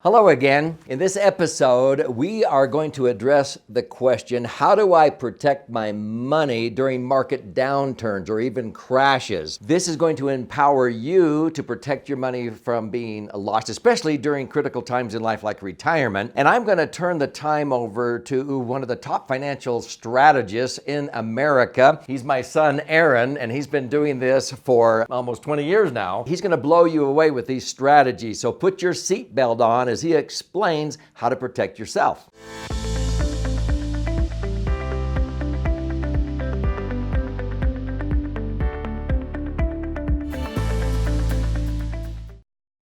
Hello again. In this episode, we are going to address the question, how do I protect my money during market downturns or even crashes? This is going to empower you to protect your money from being lost, especially during critical times in life like retirement. And I'm going to turn the time over to one of the top financial strategists in America. He's my son, Aaron, and he's been doing this for almost 20 years now. He's going to blow you away with these strategies. So put your seatbelt on as he explains how to protect yourself.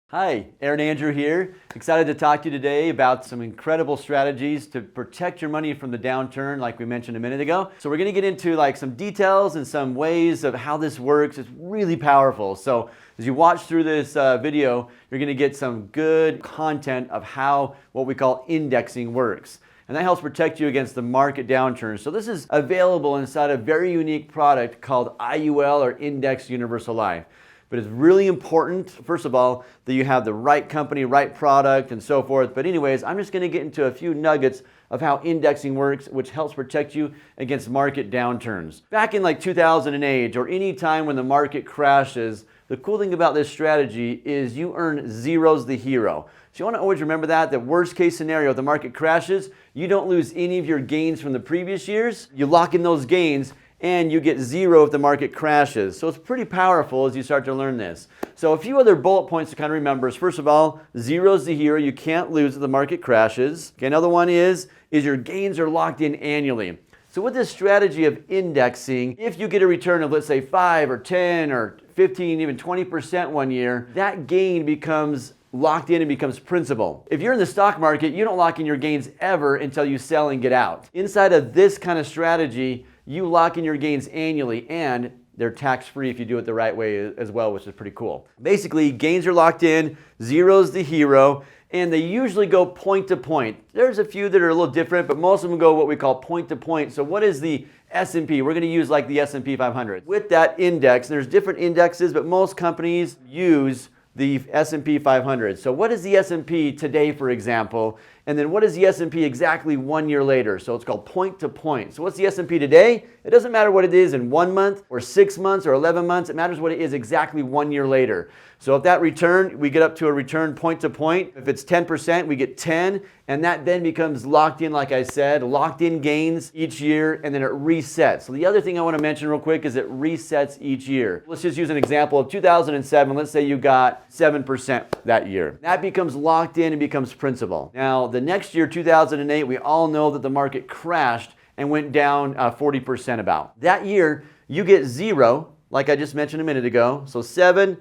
Hi, Aaron Andrew here. Excited to talk to you today about some incredible strategies to protect your money from the downturn like we mentioned a minute ago. So we're going to get into some details and some ways of how this works. It's really powerful. So as you watch through this video, you're going to get some good content of how what we call indexing works. And that helps protect you against the market downturns. So this is available inside a very unique product called IUL or Indexed Universal Life. But it's really important, first of all, that you have the right company, right product, and so forth. But anyways, I'm just going to get into a few nuggets of how indexing works, which helps protect you against market downturns. Back in 2008 or any time when the market crashes, the cool thing about this strategy is you earn zeros the hero. So you want to always remember that worst case scenario, if the market crashes, you don't lose any of your gains from the previous years. You lock in those gains and you get zero if the market crashes. So it's pretty powerful as you start to learn this. So a few other bullet points to kind of remember is, first of all, zero's the hero. You can't lose if the market crashes. Okay, another one is your gains are locked in annually. So with this strategy of indexing, if you get a return of, let's say, 5 or 10 or 15, even 20% one year, that gain becomes locked in and becomes principal. If you're in the stock market, you don't lock in your gains ever until you sell and get out. Inside of this kind of strategy, you lock in your gains annually and they're tax-free if you do it the right way as well, which is pretty cool. Basically, gains are locked in, zero's the hero, and they usually go point to point. There's a few that are a little different, but most of them go what we call point to point. So what is the S&P? We're going to use the S&P 500. With that index, there's different indexes, but most companies use the S&P 500. So what is the S&P today, for example? And then what is the S&P exactly 1 year later? So it's called point to point. So what's the S&P today? It doesn't matter what it is in 1 month or 6 months or 11 months. It matters what it is exactly 1 year later. So if that return, we get up to a return point to point. If it's 10%, we get 10. And that then becomes locked in, like I said, locked in gains each year, and then it resets. So the other thing I want to mention real quick is it resets each year. Let's just use an example of 2007. Let's say you got 7% that year. That becomes locked in and becomes principal. Now, the next year, 2008, we all know that the market crashed and went down 40% about. That year, you get zero, like I just mentioned a minute ago. So 7%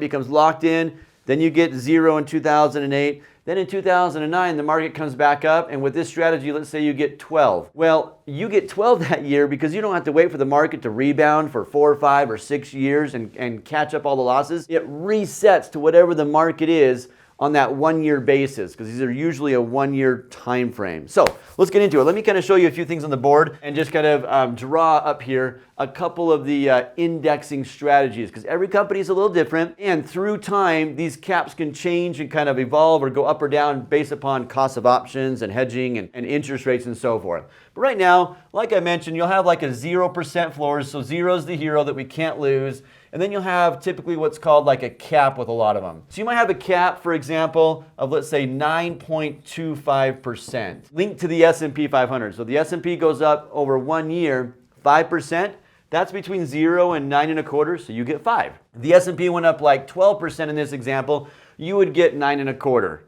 becomes locked in. Then you get zero in 2008. Then in 2009, the market comes back up, and with this strategy, let's say you get 12. Well, you get 12 that year because you don't have to wait for the market to rebound for 4 or 5 or 6 years and catch up all the losses. It resets to whatever the market is on that 1 year basis, because these are usually a 1 year time frame. So let's get into it. Let me kind of show you a few things on the board and just kind of draw up here a couple of the indexing strategies, because every company is a little different, and through time these caps can change and kind of evolve or go up or down based upon cost of options and hedging and interest rates and so forth. But right now, like I mentioned, you'll have a 0% floor, so zero's the hero that we can't lose. And then you'll have typically what's called a cap with a lot of them. So you might have a cap, for example, of let's say 9.25% linked to the S&P 500. So the S&P goes up over 1 year, 5%. That's between 0 and 9.25, so you get 5. If the S&P went up 12% in this example, you would get 9.25.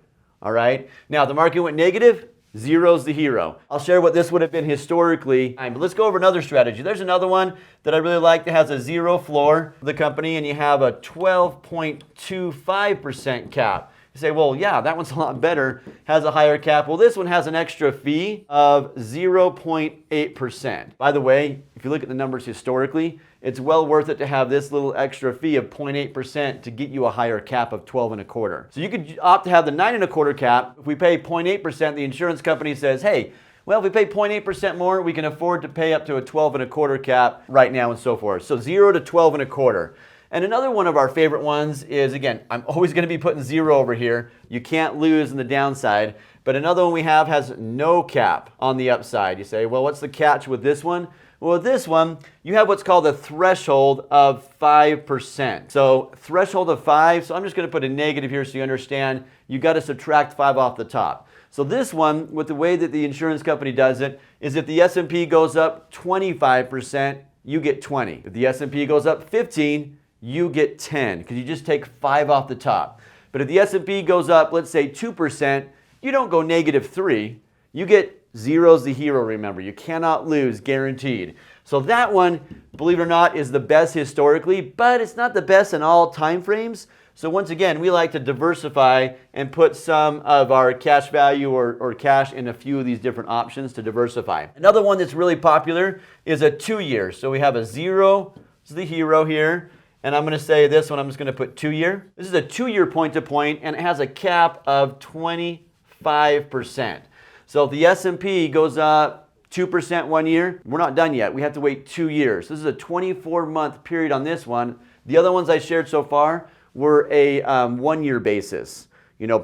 All right? Now, the market went negative. Zero's the hero. I'll share what this would have been historically. But let's go over another strategy. There's another one that I really like that has a zero floor for the company, and you have a 12.25% cap. You say, well, yeah, that one's a lot better, has a higher cap. Well, this one has an extra fee of 0.8%. By the way, if you look at the numbers historically, it's well worth it to have this little extra fee of 0.8% to get you a higher cap of 12.25. So you could opt to have the 9.25 cap. If we pay 0.8%, the insurance company says, hey, well, if we pay 0.8% more, we can afford to pay up to a 12.25 cap right now and so forth. So 0 to 12.25. And another one of our favorite ones is, again, I'm always going to be putting 0 over here. You can't lose in the downside. But another one we have has no cap on the upside. You say, well, what's the catch with this one? Well, with this one, you have what's called a threshold of 5%. So threshold of 5, so I'm just going to put a negative here so you understand. You got to subtract 5 off the top. So this one, with the way that the insurance company does it, is if the S&P goes up 25%, you get 20. If the S&P goes up 15, you get 10, because you just take 5 off the top. But if the S&P goes up, let's say 2%, you don't go -3. You get 0's the hero, remember. You cannot lose, guaranteed. So that one, believe it or not, is the best historically, but it's not the best in all time frames. So once again, we like to diversify and put some of our cash value or cash in a few of these different options to diversify. Another one that's really popular is a 2-year. So we have a 0, this is the hero here. And I'm going to say this one, I'm just going to put 2-year. This is a 2-year point-to-point, and it has a cap of 25%. So if the S&P goes up 2% 1 year, we're not done yet. We have to wait 2 years. This is a 24-month period on this one. The other ones I shared so far were a 1-year basis,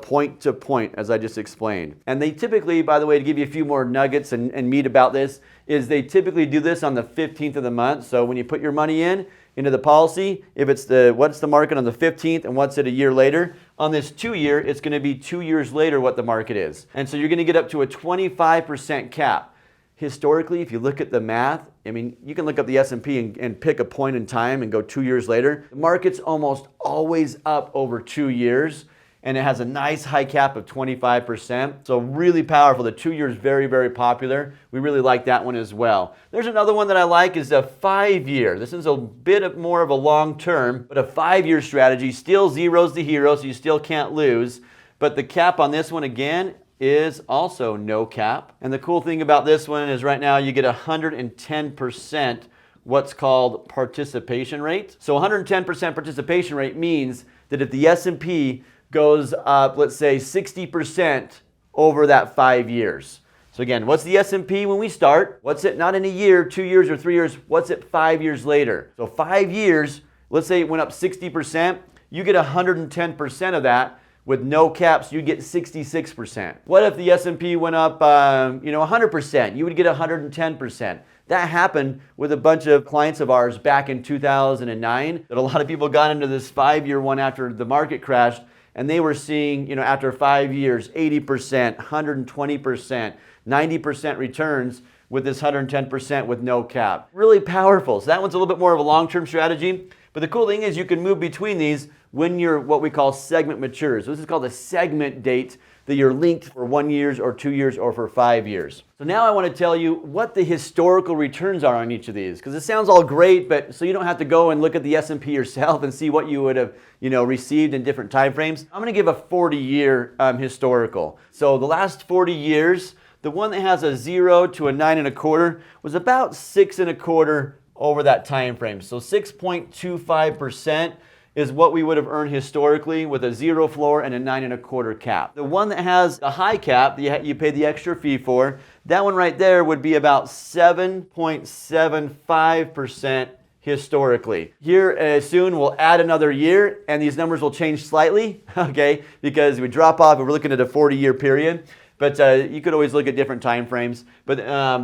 point to point, as I just explained. And they typically, by the way, to give you a few more nuggets and meat about this, is they typically do this on the 15th of the month. So when you put your money into the policy, if it's what's the market on the 15th and what's it a year later, on this 2-year, it's going to be 2 years later what the market is. And so you're going to get up to a 25% cap. Historically, if you look at the math, I mean, you can look up the S&P and pick a point in time and go 2 years later. The market's almost always up over 2 years, and it has a nice high cap of 25%. So really powerful. The 2-year is very, very popular. We really like that one as well. There's another one that I like is a 5-year. This is a bit more of a long term, but a 5-year strategy. Still 0's the hero, so you still can't lose. But the cap on this one, again, is also no cap. And the cool thing about this one is right now you get 110% what's called participation rate. So 110% participation rate means that if the S&P goes up, let's say 60% over that 5 years. So again, what's the S&P when we start? What's it not in a year, 2 years, or 3 years? What's it 5 years later? So 5 years, let's say it went up 60%, you get 110% of that. With no caps, you get 66%. What if the S&P went up 100%? You would get 110%. That happened with a bunch of clients of ours back in 2009, that a lot of people got into this 5-year one after the market crashed, and they were seeing, after 5 years, 80%, 120%, 90% returns with this 110% with no cap. Really powerful. So that one's a little bit more of a long-term strategy. But the cool thing is you can move between these when your what we call segment matures. So this is called a segment date that you're linked for 1 year or 2 years or for 5 years. So now I want to tell you what the historical returns are on each of these, because it sounds all great, but so you don't have to go and look at the S&P yourself and see what you would have received in different time frames. I'm going to give a 40-year historical. So the last 40 years, the one that has a 0 to a 9.25 was about 6.25 over that time frame. So 6.25% is what we would have earned historically with a 0 floor and a 9.25 cap. The one that has a high cap, you pay the extra fee for, that one right there would be about 7.75% historically. Here soon we'll add another year and these numbers will change slightly, okay, because we drop off and we're looking at a 40-year period. But you could always look at different time frames. But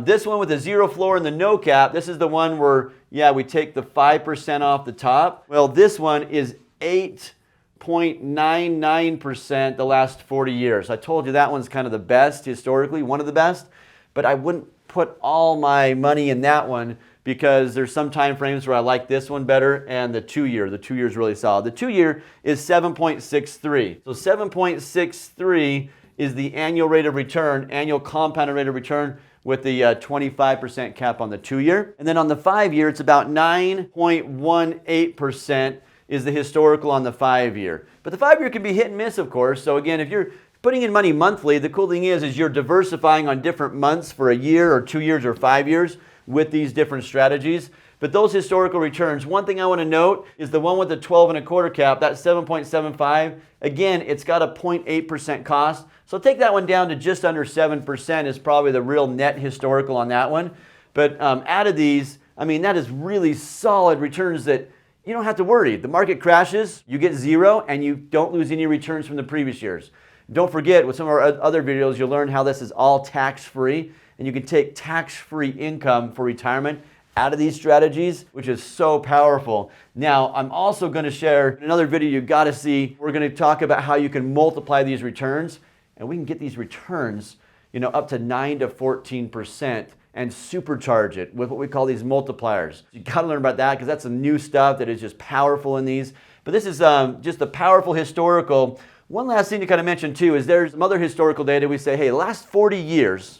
this one with the 0 floor and the no cap, this is the one where, we take the 5% off the top. Well, this one is 8.99% the last 40 years. I told you that one's kind of the best historically, one of the best. But I wouldn't put all my money in that one because there's some time frames where I like this one better, and the 2-year. The 2-year is really solid. The 2-year is 7.63. So 7.63 is the annual rate of return, annual compounded rate of return with the 25% cap on the 2-year. And then on the 5-year, it's about 9.18% is the historical on the 5-year. But the 5-year can be hit and miss, of course. So again, if you're putting in money monthly, the cool thing is you're diversifying on different months for a year or 2 years or 5 years with these different strategies. But those historical returns, one thing I want to note is the one with the 12.25 cap, that's 7.75. Again, it's got a 0.8% cost. So take that one down to just under 7% is probably the real net historical on that one. But out of these, I mean, that is really solid returns that you don't have to worry. The market crashes, you get zero, and you don't lose any returns from the previous years. Don't forget, with some of our other videos, you'll learn how this is all tax-free, and you can take tax-free income for retirement out of these strategies, which is so powerful. Now, I'm also going to share another video you've got to see. We're going to talk about how you can multiply these returns, and we can get these returns, up to 9 to 14% and supercharge it with what we call these multipliers. You got to learn about that because that's some new stuff that is just powerful in these. But this is just a powerful historical. One last thing to kind of mention too is there's some other historical data. We say, hey, the last 40 years,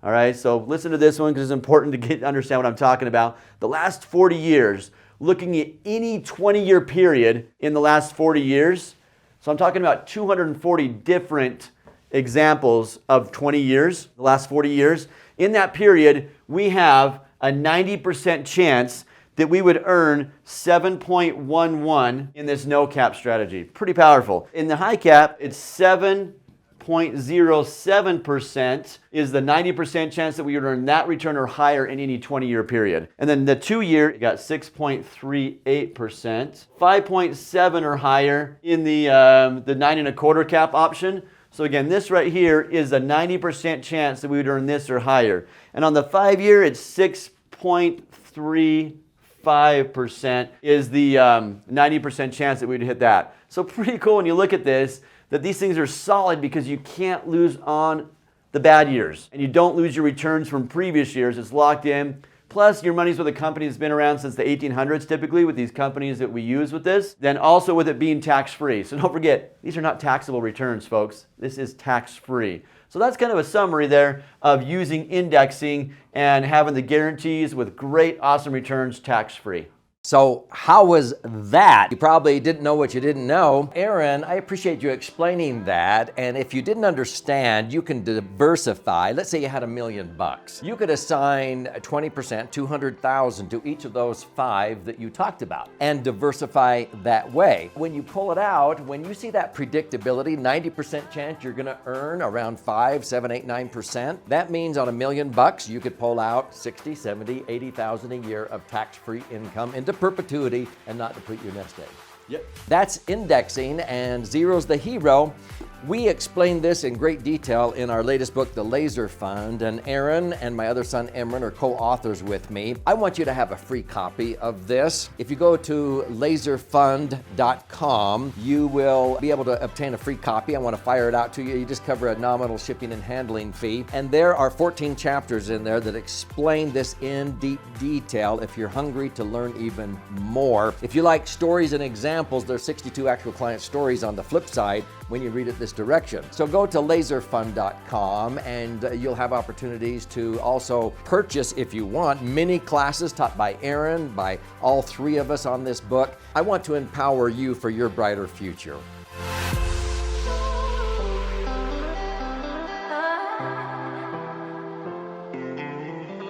all right, so listen to this one because it's important to understand what I'm talking about. The last 40 years, looking at any 20-year period in the last 40 years. So I'm talking about 240 different examples of 20 years, the last 40 years. In that period, we have a 90% chance that we would earn 7.11 in this no cap strategy. Pretty powerful. In the high cap, it's 7.07% is the 90% chance that we would earn that return or higher in any 20-year period. And then the 2-year, you got 6.38%, 5.7 or higher in the 9.25 cap option. So again, this right here is a 90% chance that we would earn this or higher. And on the 5-year, it's 6.35% is the 90% chance that we'd hit that. So pretty cool when you look at this, that these things are solid because you can't lose on the bad years. And you don't lose your returns from previous years. It's locked in. Plus, your money's with a company that's been around since the 1800s, typically, with these companies that we use with this. Then also with it being tax-free. So don't forget, these are not taxable returns, folks. This is tax-free. So that's kind of a summary there of using indexing and having the guarantees with great, awesome returns tax-free. So how was that? You probably didn't know what you didn't know. Aaron, I appreciate you explaining that. And if you didn't understand, you can diversify. Let's say you had $1 million. You could assign 20%, 200,000 to each of those 5 that you talked about and diversify that way. When you pull it out, when you see that predictability, 90% chance you're gonna earn around 5, 7, 8, 9%. That means on $1 million, you could pull out 60, 70, 80,000 a year of tax-free income into perpetuity and not deplete your nest egg. Yep. That's indexing, and zero's the hero. We explain this in great detail in our latest book, The Laser Fund, and Aaron and my other son, Emran, are co-authors with me. I want you to have a free copy of this. If you go to laserfund.com, you will be able to obtain a free copy. I want to fire it out to you. You just cover a nominal shipping and handling fee. And there are 14 chapters in there that explain this in deep detail if you're hungry to learn even more. If you like stories and examples, there's 62 actual client stories on the flip side when you read it this direction. So go to laserfund.com and you'll have opportunities to also purchase, if you want, mini classes taught by Aaron, by all 3 of us on this book. I want to empower you for your brighter future.